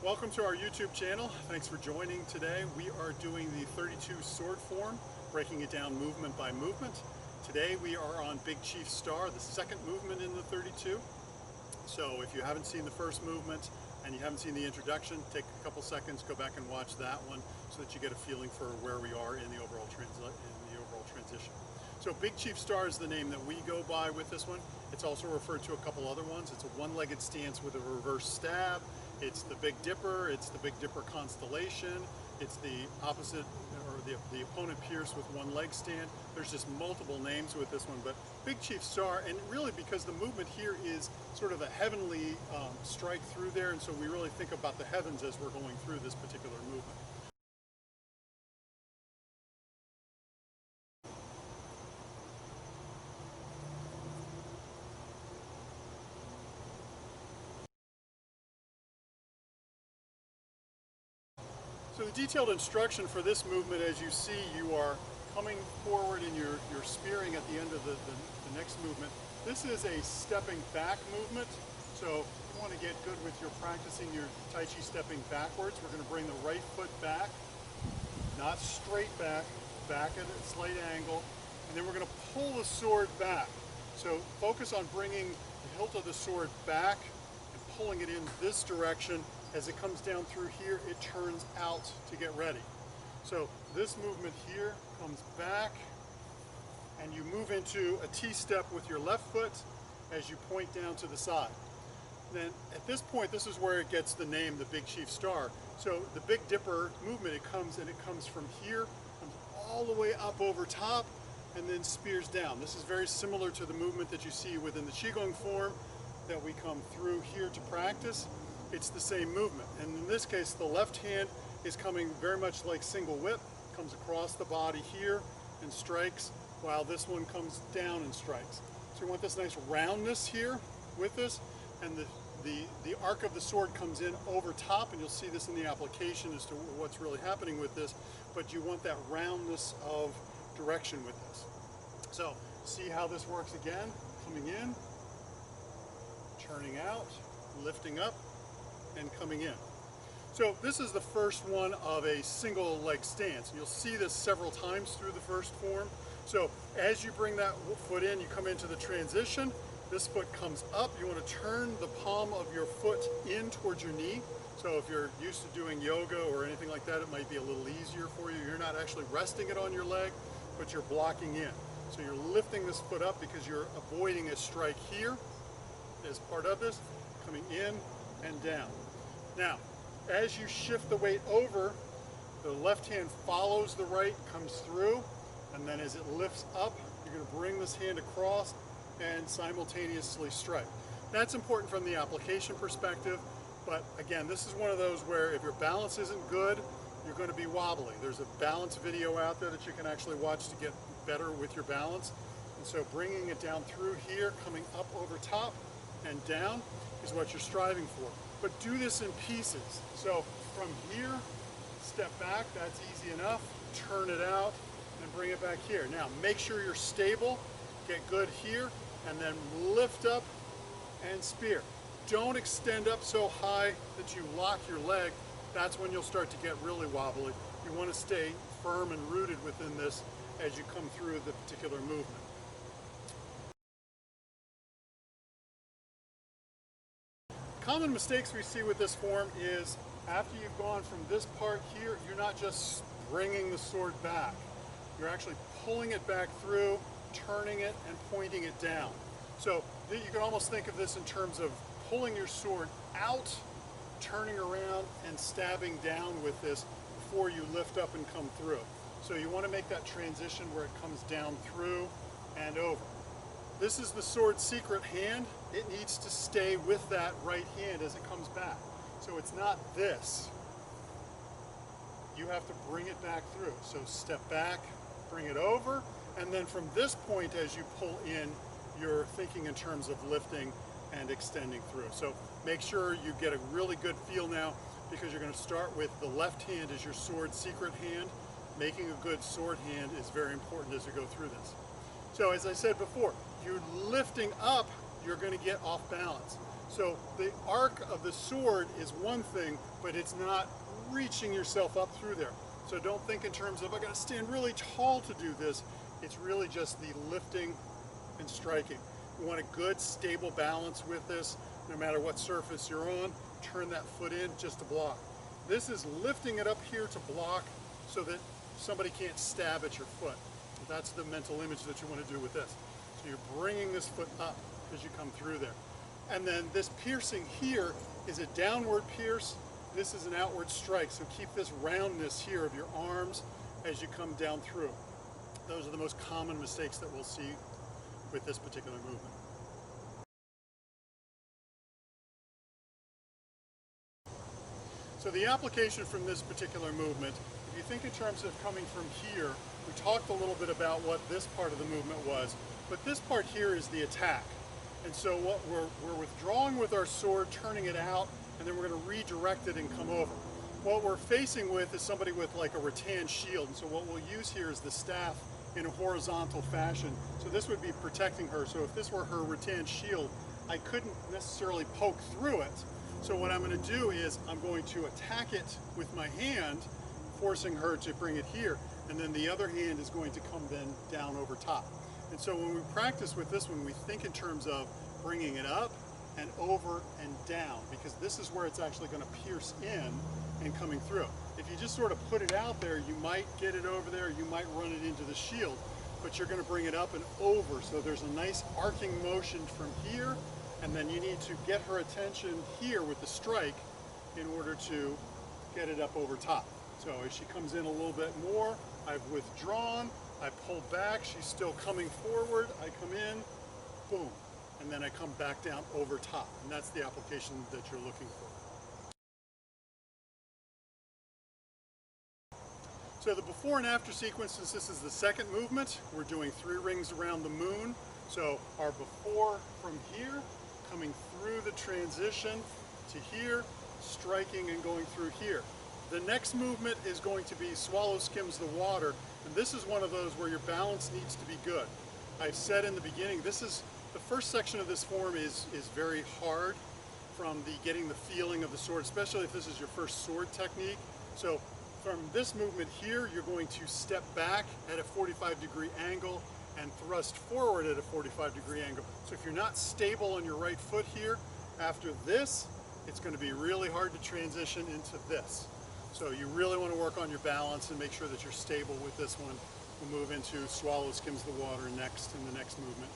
Welcome to our YouTube channel. Thanks for joining today. We are doing the 32 sword form, breaking it down movement by movement. Today we are on Big Chief Star, the second movement in the 32. So if you haven't seen the first movement and you haven't seen the introduction, take a couple seconds, go back and watch that one so that you get a feeling for where we are in the overall transition. So Big Chief Star is the name that we go by with this one. It's also referred to a couple other ones. It's a one-legged stance with a reverse stab. It's the Big Dipper, it's the Big Dipper constellation, it's the opposite, or the opponent pierce with one leg stand. There's just multiple names with this one, but Big Chief Star, and really because the movement here is sort of a heavenly strike through there, and so we really think about the heavens as we're going through this particular movement. So the detailed instruction for this movement, as you see, you are coming forward and you're spearing at the end of the next movement. This is a stepping back movement. So you want to get good with your practicing your Taiji stepping backwards. We're going to bring the right foot back, not straight back, back at a slight angle, and then we're going to pull the sword back. So focus on bringing the hilt of the sword back and pulling it in this direction. As it comes down through here, it turns out to get ready. So this movement here comes back, and you move into a T-step with your left foot as you point down to the side. Then at this point, this is where it gets the name, the Big Chief Star. So the Big Dipper movement, it comes from here, comes all the way up over top, and then spears down. This is very similar to the movement that you see within the Qigong form that we come through here to practice. It's the same movement, and in this case the left hand is coming very much like single whip, comes across the body here and strikes, while this one comes down and strikes. So you want this nice roundness here with this, and the arc of the sword comes in over top, and you'll see this in the application as to what's really happening with this, but you want that roundness of direction with this. So see how this works again, coming in, turning out, lifting up, and coming in. So this is the first one of a single leg stance. You'll see this several times through the first form. So as you bring that foot in, you come into the transition, this foot comes up, you want to turn the palm of your foot in towards your knee. So if you're used to doing yoga or anything like that, it might be a little easier for you. You're not actually resting it on your leg, but you're blocking in. So you're lifting this foot up because you're avoiding a strike here as part of this, coming in and down. Now, as you shift the weight over, the left hand follows the right, comes through, and then as it lifts up, you're going to bring this hand across and simultaneously strike. That's important from the application perspective, but again, this is one of those where if your balance isn't good, you're going to be wobbly. There's a balance video out there that you can actually watch to get better with your balance. And so bringing it down through here, coming up over top and down is what you're striving for. But do this in pieces. So from here, step back, that's easy enough, turn it out, and bring it back here. Now, make sure you're stable, get good here, and then lift up and spear. Don't extend up so high that you lock your leg. That's when you'll start to get really wobbly. You want to stay firm and rooted within this as you come through the particular movement. Common mistakes we see with this form is after you've gone from this part here, you're not just bringing the sword back. You're actually pulling it back through, turning it, and pointing it down. So you can almost think of this in terms of pulling your sword out, turning around, and stabbing down with this before you lift up and come through. So you want to make that transition where it comes down through and over. This is the sword's secret hand. It needs to stay with that right hand as it comes back. So it's not this. You have to bring it back through. So step back, bring it over, and then from this point as you pull in, you're thinking in terms of lifting and extending through. So make sure you get a really good feel now, because you're going to start with the left hand as your sword's secret hand. Making a good sword hand is very important as you go through this. So as I said before, you're lifting up you're going to get off balance. So the arc of the sword is one thing, but it's not reaching yourself up through there. So don't think in terms of, I got to stand really tall to do this. It's really just the lifting and striking. You want a good, stable balance with this, no matter what surface you're on. Turn that foot in just to block. This is lifting it up here to block so that somebody can't stab at your foot. That's the mental image that you want to do with this. So you're bringing this foot up as you come through there. And then this piercing here is a downward pierce. This is an outward strike. So keep this roundness here of your arms as you come down through. Those are the most common mistakes that we'll see with this particular movement. So the application from this particular movement, if you think in terms of coming from here, we talked a little bit about what this part of the movement was, but this part here is the attack. And so what we're withdrawing with our sword, turning it out, and then we're going to redirect it and come over. What we're facing with is somebody with like a rattan shield, and so what we'll use here is the staff in a horizontal fashion. So this would be protecting her. So if this were her rattan shield, I couldn't necessarily poke through it. So what I'm going to do is I'm going to attack it with my hand, forcing her to bring it here, and then the other hand is going to come then down over top. And so when we practice with this one, we think in terms of bringing it up and over and down, because this is where it's actually going to pierce in and coming through. If you just sort of put it out there, you might get it over there, you might run it into the shield, but you're going to bring it up and over. So there's a nice arcing motion from here, and then you need to get her attention here with the strike in order to get it up over top. So as she comes in a little bit more, I've withdrawn, I pull back, she's still coming forward, I come in, boom, and then I come back down over top. And that's the application that you're looking for. So the before and after sequence, since this is the second movement, we're doing 3 rings around the moon. So our before from here, coming through the transition to here, striking and going through here. The next movement is going to be swallow skims the water, and this is one of those where your balance needs to be good. I've said in the beginning, this is the first section of this form is very hard from the getting the feeling of the sword, especially if this is your first sword technique. So from this movement here, you're going to step back at a 45-degree angle and thrust forward at a 45-degree angle. So if you're not stable on your right foot here, after this, it's going to be really hard to transition into this. So you really want to work on your balance and make sure that you're stable with this one. We'll move into swallow skims the water next in the next movement.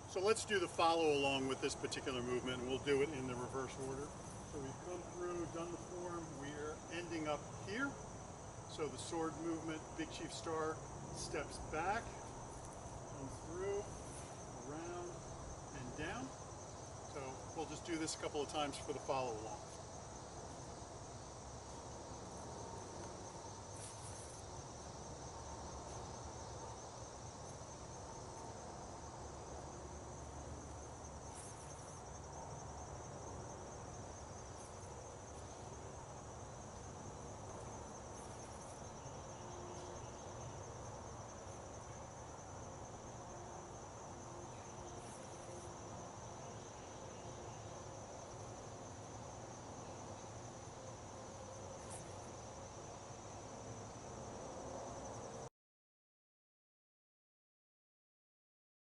So let's do the follow along with this particular movement, and we'll do it in the reverse order. So we've come through, done the form, we're ending up here. So the sword movement, Big Chief Star steps back, comes through, around, and down. So we'll just do this a couple of times for the follow along.